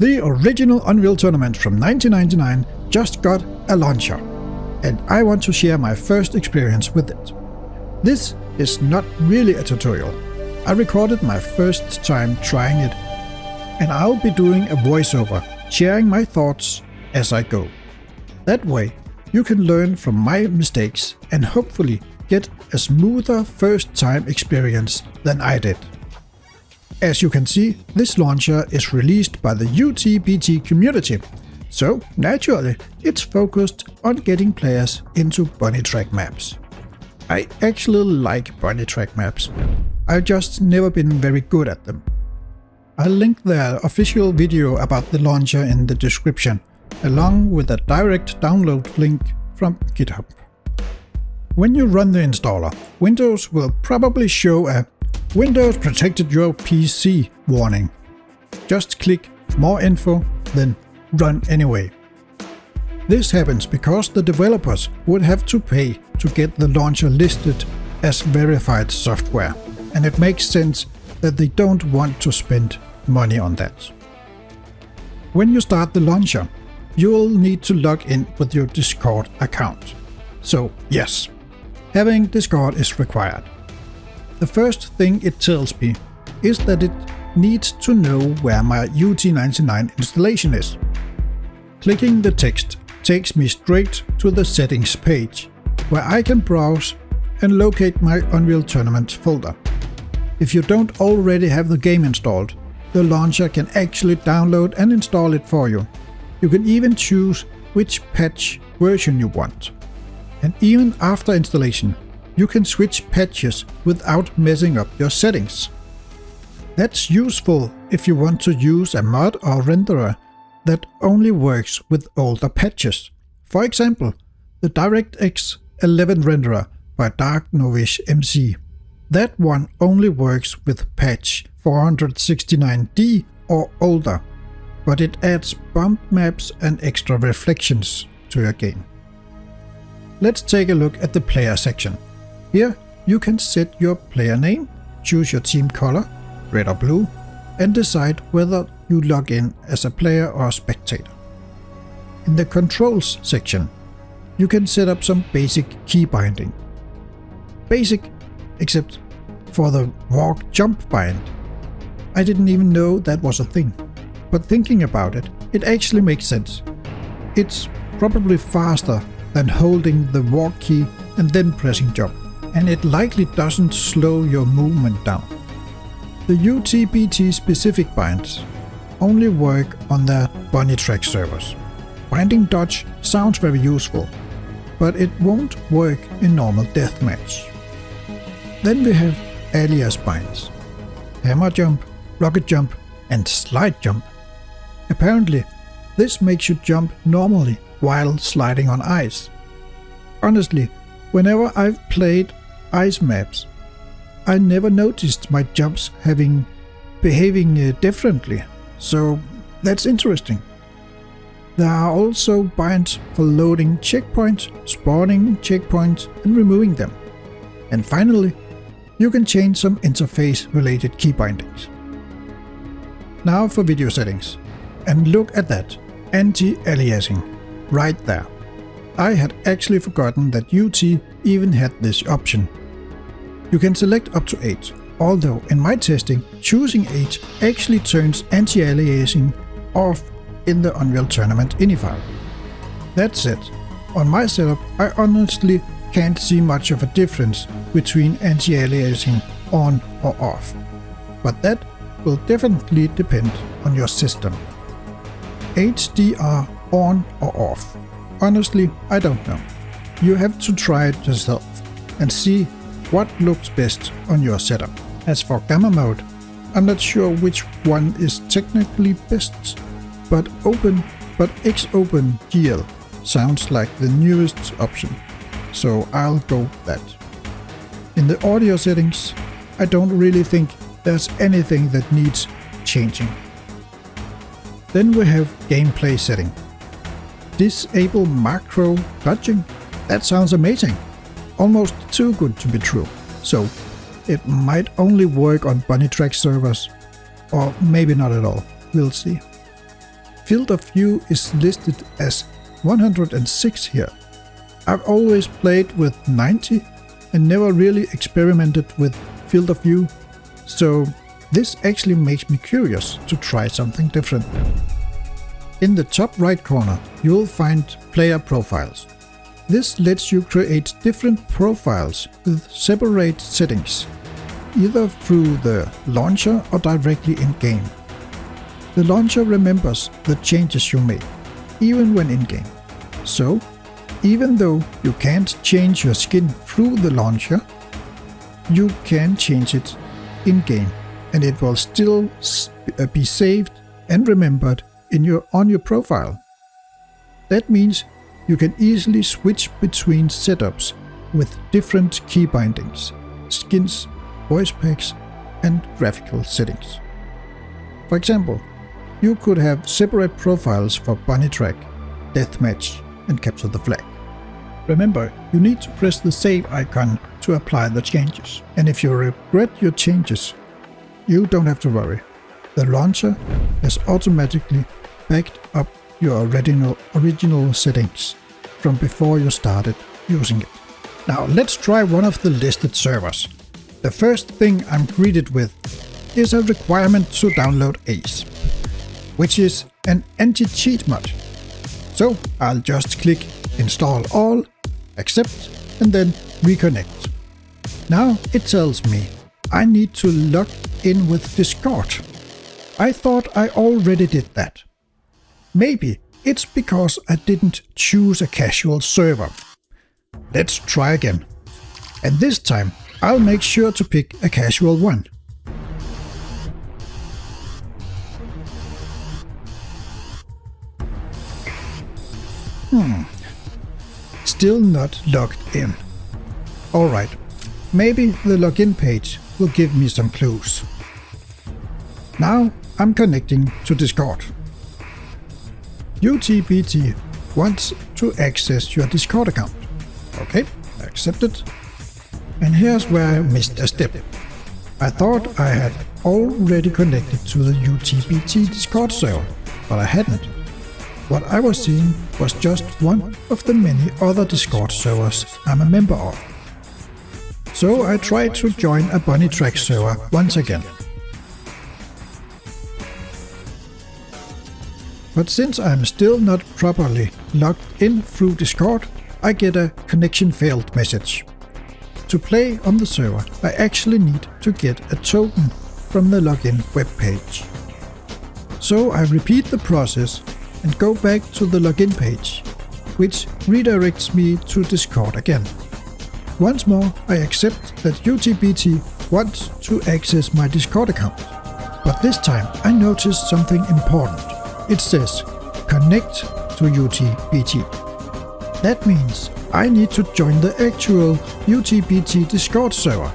The original Unreal Tournament from 1999 just got a launcher, and I want to share my first experience with it. This is not really a tutorial. I recorded my first time trying it, and I'll be doing a voiceover, sharing my thoughts as I go. That way, you can learn from my mistakes and hopefully get a smoother first time experience than I did. As you can see, this launcher is released by the UTBT community, so naturally it's focused on getting players into BunnyTrack maps. I actually like BunnyTrack maps, I've just never been very good at them. I'll link their official video about the launcher in the description, along with a direct download link from GitHub. When you run the installer, Windows will probably show a Windows protected your PC warning. Just click more info, then run anyway. This happens because the developers would have to pay to get the launcher listed as verified software, and it makes sense that they don't want to spend money on that. When you start the launcher, you'll need to log in with your Discord account. So yes, having Discord is required. The first thing it tells me is that it needs to know where my UT99 installation is. Clicking the text takes me straight to the settings page, where I can browse and locate my Unreal Tournament folder. If you don't already have the game installed, the launcher can actually download and install it for you. You can even choose which patch version you want. And even after installation, you can switch patches without messing up your settings. That's useful if you want to use a mod or renderer that only works with older patches. For example, the DirectX 11 renderer by Dark Novish MC. That one only works with patch 469D or older, but it adds bump maps and extra reflections to your game. Let's take a look at the player section. Here you can set your player name, choose your team color, red or blue, and decide whether you log in as a player or a spectator. In the controls section, you can set up some basic key binding. Basic, except for the walk jump bind. I didn't even know that was a thing, but thinking about it, it actually makes sense. It's probably faster than holding the walk key and then pressing jump, and it likely doesn't slow your movement down. The UTBT specific binds only work on the BunnyTrack servers. Binding dodge sounds very useful, but it won't work in normal deathmatch. Then we have alias binds: hammer jump, rocket jump, and slide jump. Apparently, this makes you jump normally while sliding on ice. Honestly, whenever I've played ice maps, I never noticed my jumps behaving differently, so that's interesting. There are also binds for loading checkpoints, spawning checkpoints, and removing them. And finally, you can change some interface-related key bindings. Now for video settings. And look at that, anti-aliasing, right there. I had actually forgotten that UT even had this option. You can select up to 8, although in my testing, choosing 8 actually turns anti-aliasing off in the Unreal Tournament ini file. That said, on my setup I honestly can't see much of a difference between anti-aliasing on or off, but that will definitely depend on your system. HDR on or off? Honestly, I don't know. You have to try it yourself and see what looks best on your setup. As for gamma mode, I'm not sure which one is technically best, but X-Open GL sounds like the newest option, so I'll go with that. In the audio settings, I don't really think there's anything that needs changing. Then we have gameplay setting. Disable macro dodging? That sounds amazing. Almost too good to be true. So it might only work on BunnyTrack servers, or maybe not at all. We'll see. field of view is listed as 106 here. I've always played with 90 and never really experimented with field of view, so this actually makes me curious to try something different. In the top right corner, you'll find player profiles. This lets you create different profiles with separate settings, either through the launcher or directly in-game. The launcher remembers the changes you made, even when in-game. So, even though you can't change your skin through the launcher, you can change it in-game, and it will still be saved and remembered on your profile. That means you can easily switch between setups with different key bindings, skins, voice packs, and graphical settings. For example, you could have separate profiles for BunnyTrack, Deathmatch, and Capture the Flag. Remember, you need to press the save icon to apply the changes. And if you regret your changes, you don't have to worry. The launcher has automatically backed up your original settings from before you started using it. Now let's try one of the listed servers. The first thing I'm greeted with is a requirement to download Ace, which is an anti-cheat mod. So I'll just click Install All, Accept, and then Reconnect. Now it tells me I need to log in with Discord. I thought I already did that. Maybe it's because I didn't choose a casual server. Let's try again. And this time I'll make sure to pick a casual one. Still not logged in. Alright, maybe the login page will give me some clues. Now I'm connecting to Discord. UTBT wants to access your Discord account. Okay, accept it. And here's where I missed a step. I thought I had already connected to the UTBT Discord server, but I hadn't. What I was seeing was just one of the many other Discord servers I'm a member of. So I tried to join a BunnyTrack server once again. But since I'm still not properly logged in through Discord, I get a connection failed message. To play on the server, I actually need to get a token from the login webpage. So I repeat the process and go back to the login page, which redirects me to Discord again. Once more, I accept that UTBT wants to access my Discord account. But this time I noticed something important. It says, connect to UTBT. That means I need to join the actual UTBT Discord server.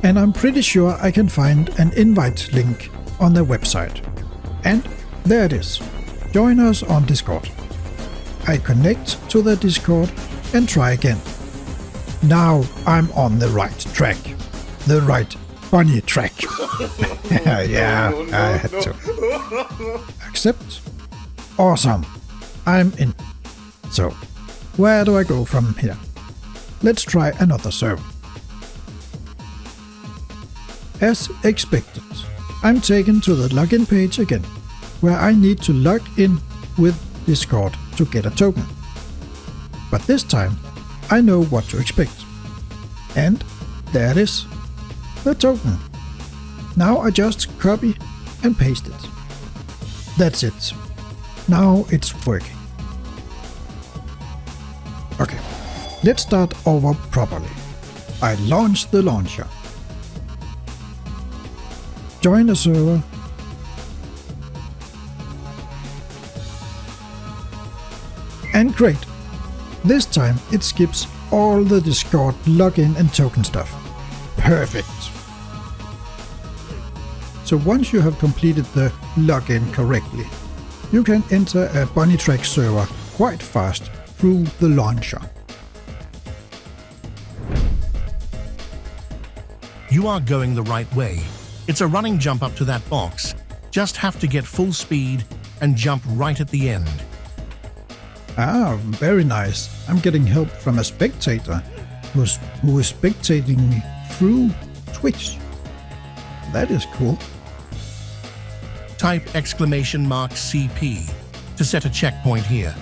And I'm pretty sure I can find an invite link on their website. And there it is. Join us on Discord. I connect to the Discord and try again. Now I'm on the right track. The right BunnyTrack. Yeah, I had to. Accept. Awesome. I'm in. So, where do I go from here? Let's try another server. As expected, I'm taken to the login page again, where I need to log in with Discord to get a token. But this time, I know what to expect. And there it is, the token. Now I just copy and paste it. That's it. Now it's working. Okay, let's start over properly. I launch the launcher. Join a server. And great! This time it skips all the Discord login and token stuff. Perfect! So once you have completed the login correctly, you can enter a BunnyTrack server quite fast through the launcher. You are going the right way. It's a running jump up to that box. Just have to get full speed and jump right at the end. Ah, very nice. I'm getting help from a spectator who is spectating me through Twitch. That is cool. Type !CP to set a checkpoint here.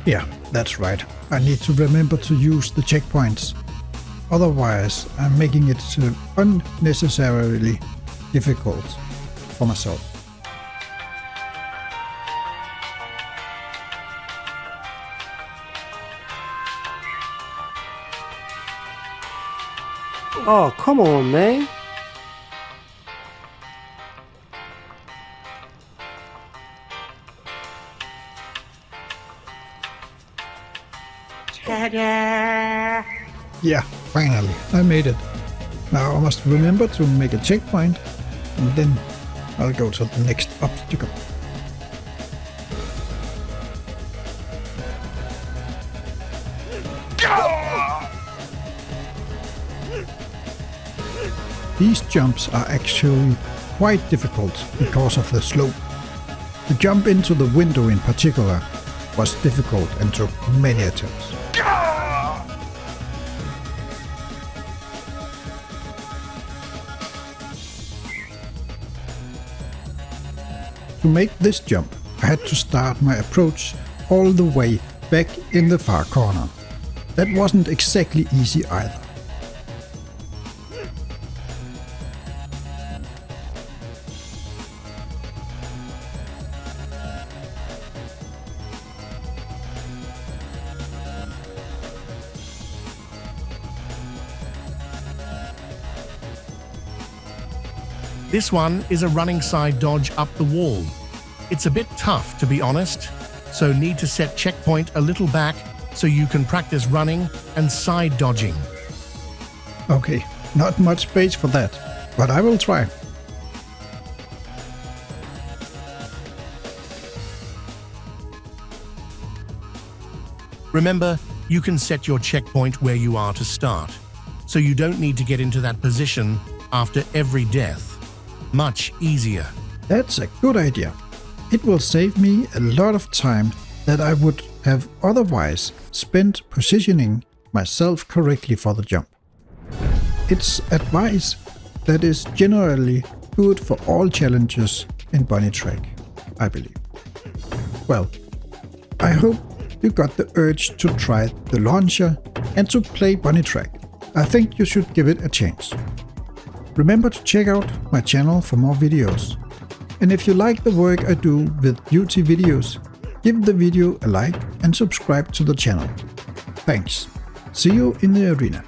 Yeah, that's right. I need to remember to use the checkpoints. Otherwise, I'm making it unnecessarily difficult for myself. Oh, come on, man. Ta-da! Yeah, finally, I made it. Now I must remember to make a checkpoint, and then I'll go to the next obstacle. These jumps are actually quite difficult because of the slope. The jump into the window in particular was difficult and took many attempts. To make this jump, I had to start my approach all the way back in the far corner. That wasn't exactly easy either. This one is a running side dodge up the wall. It's a bit tough, to be honest, so need to set checkpoint a little back so you can practice running and side dodging. Okay, not much space for that, but I will try. Remember, you can set your checkpoint where you are to start, so you don't need to get into that position after every death. Much easier. That's a good idea. It will save me a lot of time that I would have otherwise spent positioning myself correctly for the jump. It's advice that is generally good for all challenges in BunnyTrack, I believe. Well, I hope you got the urge to try the launcher and to play BunnyTrack. I think you should give it a chance. Remember to check out my channel for more videos. And if you like the work I do with UT videos, give the video a like and subscribe to the channel. Thanks. See you in the arena.